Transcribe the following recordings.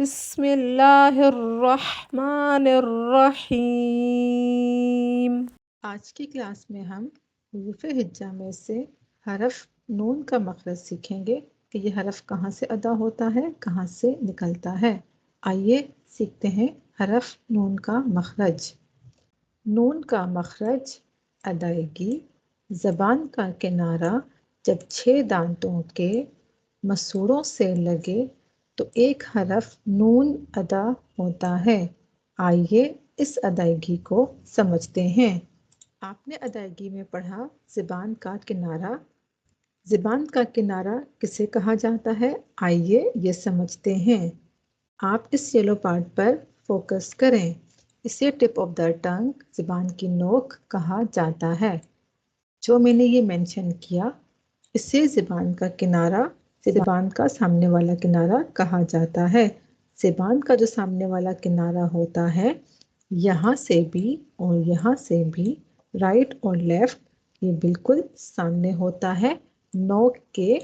بسم اللہ الرحمن الرحیم۔ آج کی کلاس میں ہم حروف ہجا میں سے حرف نون کا مخرج سیکھیں گے کہ یہ حرف کہاں سے ادا ہوتا ہے، کہاں سے نکلتا ہے۔ آئیے سیکھتے ہیں حرف نون کا مخرج۔ نون کا مخرج ادائیگی: زبان کا کنارہ جب 6 دانتوں کے مسوڑوں سے لگے تو ایک حرف نون ادا ہوتا ہے۔ آئیے اس ادائیگی کو سمجھتے ہیں۔ آپ نے ادائیگی میں پڑھا زبان کا کنارہ۔ زبان کا کنارہ کسے کہا جاتا ہے؟ آئیے یہ سمجھتے ہیں۔ آپ اس یلو پارٹ پر فوکس کریں۔ اسے ٹپ آف دا ٹنگ، زبان کی نوک کہا جاتا ہے۔ جو میں نے یہ مینشن کیا، اسے زبان کا کنارہ، زبان کا سامنے والا کنارہ کہا جاتا ہے۔ زبان کا جو سامنے والا کنارہ ہوتا ہے، یہاں سے بھی اور یہاں سے بھی، رائٹ اور لیفٹ، یہ بالکل سامنے ہوتا ہے۔ نوک کے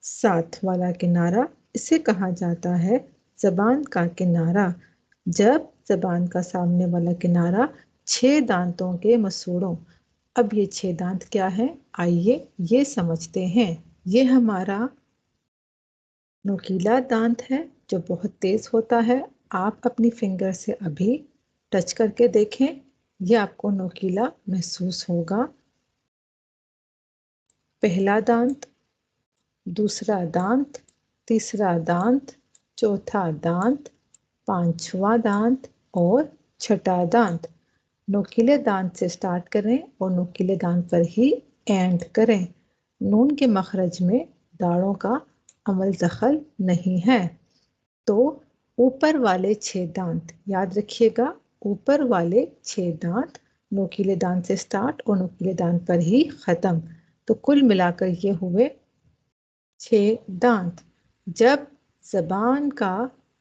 ساتھ والا کنارہ، اسے کہا جاتا ہے زبان کا کنارہ۔ جب زبان کا سامنے والا کنارہ 6 دانتوں کے مسوڑوں، اب یہ 6 دانت کیا ہے؟ آئیے یہ سمجھتے ہیں۔ یہ ہمارا نوکیلا دانت ہے جو بہت تیز ہوتا ہے۔ آپ اپنی فنگر سے ابھی ٹچ کر کے دیکھیں، یہ آپ کو نوکیلا محسوس ہوگا۔ پہلا دانت، دوسرا دانت، تیسرا دانت، چوتھا دانت، پانچواں دانت اور چھٹا دانت۔ نوکیلے دانت سے سٹارٹ کریں اور نوکیلے دانت پر ہی اینڈ کریں۔ نون کے مخرج میں داڑوں کا عمل دخل نہیں ہے۔ تو اوپر والے 6 دانت یاد رکھیے گا، اوپر والے 6 دانت نوکیلے دانت سے سٹارٹ اور نوکیلے دانت پر ہی ختم۔ تو کل ملا کر یہ ہوئے 6 دانت۔ جب زبان کا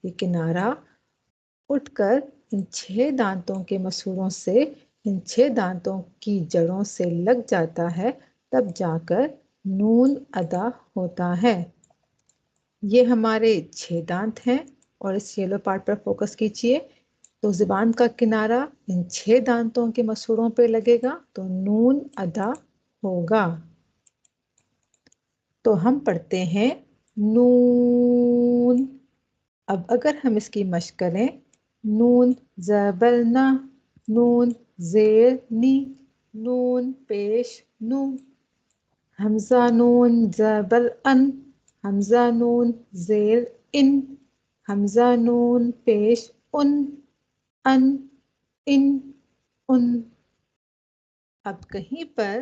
یہ کنارہ اٹھ کر ان 6 دانتوں کے مسوڑوں سے ان 6 دانتوں کی جڑوں سے لگ جاتا ہے، تب جا کر نون ادا ہوتا ہے۔ یہ ہمارے 6 دانت ہیں اور اس یلو پارٹ پر فوکس کیجئے۔ تو زبان کا کنارہ ان 6 دانتوں کے مسوڑوں پہ لگے گا تو نون ادا ہوگا۔ تو ہم پڑھتے ہیں نون۔ اب اگر ہم اس کی مشق کریں، نون زبر نا، نون زیر نی، نون پیش نو، حمزہ نون زبر ان، حمزہ نون زیر ان، حمزہ نون پیش ان، ان، ان۔ اب کہیں پر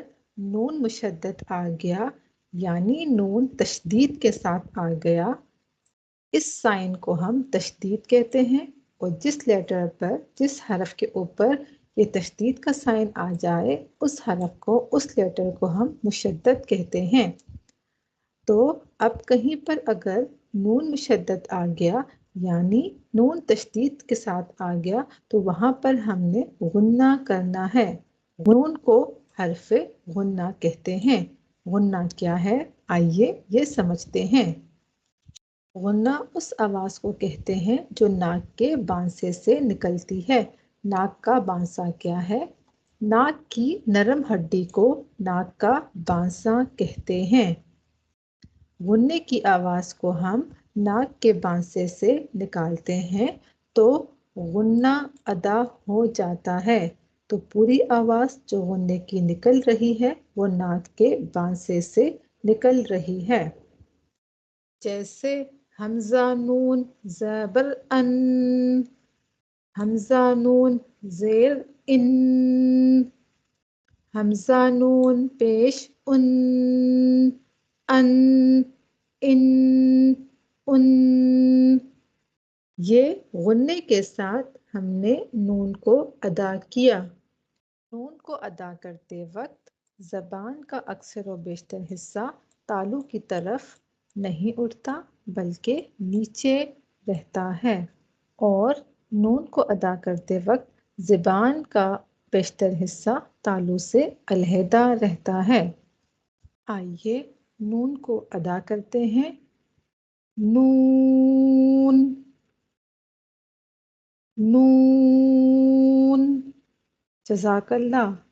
نون مشدد آ گیا، یعنی نون تشدید کے ساتھ آ گیا، اس سائن کو ہم تشدید کہتے ہیں۔ اور جس لیٹر پر، جس حرف کے اوپر یہ تشدید کا سائن آ جائے، اس حرف کو، اس لیٹر کو ہم مشدد کہتے ہیں۔ تو اب کہیں پر اگر نون مشدد آ گیا، یعنی نون تشدید کے ساتھ آ گیا، تو وہاں پر ہم نے غنہ کرنا ہے۔ نون کو حرف غنہ کہتے ہیں۔ غنہ کیا ہے؟ آئیے یہ سمجھتے ہیں۔ غنہ اس آواز کو کہتے ہیں جو ناک کے بانسے سے نکلتی ہے۔ ناک کا بانسا کیا ہے؟ ناک کی نرم ہڈی کو ناک کا بانسا کہتے ہیں۔ غنے کی آواز کو ہم ناک کے بانسے سے نکالتے ہیں تو غنہ ادا ہو جاتا ہے۔ تو پوری آواز جو غنے کی نکل رہی ہے، وہ ناک کے بانسے سے نکل رہی ہے۔ جیسے حمزہ نون زبر ان، حمزہ نون زیر ان، حمزہ نون پیش ان، ان، ان۔ یہ غنے کے ساتھ ہم نے نون کو ادا کیا۔ نون کو ادا کرتے وقت زبان کا اکثر و بیشتر حصہ تالو کی طرف نہیں اٹھتا، بلکہ نیچے رہتا ہے، اور نون کو ادا کرتے وقت زبان کا بیشتر حصہ تالو سے علیحدہ رہتا ہے۔ آئیے نون کو ادا کرتے ہیں۔ نون، نون. جزاک اللہ.